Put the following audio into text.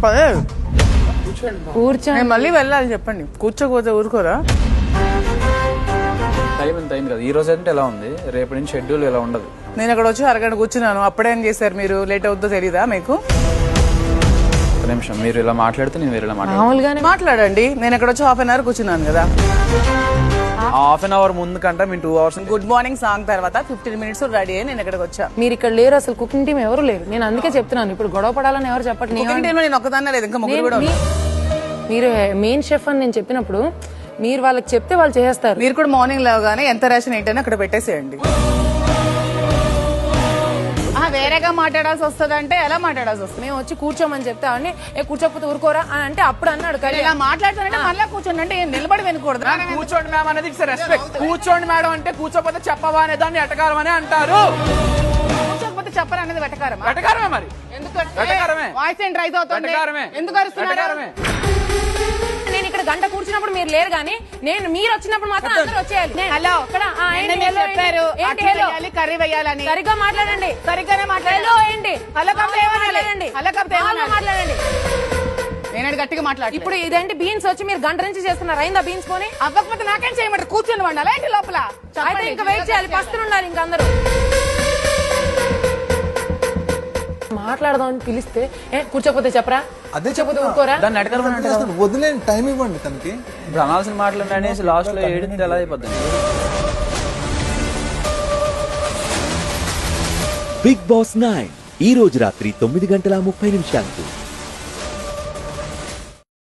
పర్లేదు. కూర్చోండి. నేను మళ్ళీ వెళ్ళాలి చెప్పండి. కూర్చోకపోతే ఊరుకోరా? టైం ఎంత అయింది కదా, ఈ రోజు అంటే ఎలా ఉంది, రేపటి నుంచి షెడ్యూల్ ఎలా ఉండదు. నేను అక్కడ వచ్చి అరగంట కూర్చున్నాను, అప్పుడేం చేశారు మీరు? లేట్ అవుతుందో తెలీదా మీకు? ఒక నిమిషం, మీరు ఇలా మాట్లాడితే నేను వేరేలా మాట్లాడాలి. మామూలుగానే మాట్లాడండి. నేను అక్కడ వచ్చి హాఫ్ అన్ అవర్ కూర్చున్నాను కదా. హాఫ్ అన్ అవర్ ముందు కంటే మేము 2 hours. గుడ్ మార్నింగ్ సాంగ్ తర్వాత 15 minutes రెడీ అయ్యి నేను ఇక్కడికి వచ్చా. మీరు ఇక్కడ లేరు, అసలు కుకింగ్ టీం ఎవరు లేరు. నేను అందుకే చెప్తున్నాను, ఇప్పుడు గొడవ పడాలని ఎవరు చెప్పట్లేదు. కుకింగ్ టీంలో నేను ఒక్కదాన్నే లేదు, ఇంకా ముగ్గురు కూడా ఉన్నారు. మీరు మెయిన్ షెఫ్ అని నేను చెప్పినప్పుడు మీరు వాళ్ళకి చెప్తే వాళ్ళు చేస్తారు. మీరు కూడా మార్నింగ్ లేవగానే ఎంత రేషన్ ఏంటని అక్కడ పెట్టేసేయండి. వేరేగా మాట్లాడాల్సి వస్తుంది అంటే ఎలా మాట్లాడాల్సి వస్తుంది? మేము వచ్చి కూర్చోమని చెప్తే అవన్నీ కూర్చోకపోతే ఊరుకోరా అని అంటే అప్పుడు అన్నాడు. కానీ ఇలా మాట్లాడుతానంటే మళ్ళీ కూర్చోండి అంటే నిలబడి వినకూడదు. కూర్చోండి మ్యామ్ అనేది రెస్పెక్ట్. కూర్చోండి మేడం అంటే కూర్చోపోతే చెప్పవా అనే దాన్ని ఎటకారం అని అంటారు. కూర్చోకపోతే చెప్పరు అనేది వెటకారమా? ఎటకారమే మరి. ఎందుకు వెటకారమే. వాయిస్ ఏంటి రైజ్ అవుతుంది? వెటకారమే. ఎందుకు అరుస్తున్నారు? నేను ఇక్కడ గంట కూర్చున్నప్పుడు మీరు లేరు, కానీ నేను మీరు వచ్చినప్పుడు మాత్రం అందరూ వచ్చేయాలి. హలో, ఇక్కడ చెప్పారు కర్రీ వేయాలని. సరిగ్గా మాట్లాడండి. సరిగ్గానే మాట్లాడండి. ఏంటి మాట్లాడండి. మాట్లాడండి. నేను గట్టిగా మాట్లాడు. ఇప్పుడు ఇదేంటి బీన్స్ వచ్చి మీరు గంట నుంచి చేస్తున్నారు, అయిందా బీన్స్ కొని? అవ్వకపోతే నాకేం చేయమంటారు? కూర్చొని వండాలి ఏంటి లోపల? అయితే ఇంకా వెయిట్ చేయాలి, పస్తులు ఉండాలి ఇంకా అందరూ. మాట్లాడదాం అని పిలిస్తే కూర్చోకపోతే చెప్పరా, అదే చెప్పకపోతే ఊరుకోరా? దాన్ని ఎటకారం అని అంటారు. వదిలేని టైం ఇవ్వండి తనకి. ఇప్పుడు అనాల్సిన మాటలు అనేసి లాస్ట్ లో ఏడితే ఎలా అయిపోతుంది? బిగ్ బాస్ 9 ఈ రోజు రాత్రి 9 గంటల 30 నిమిషాలకు.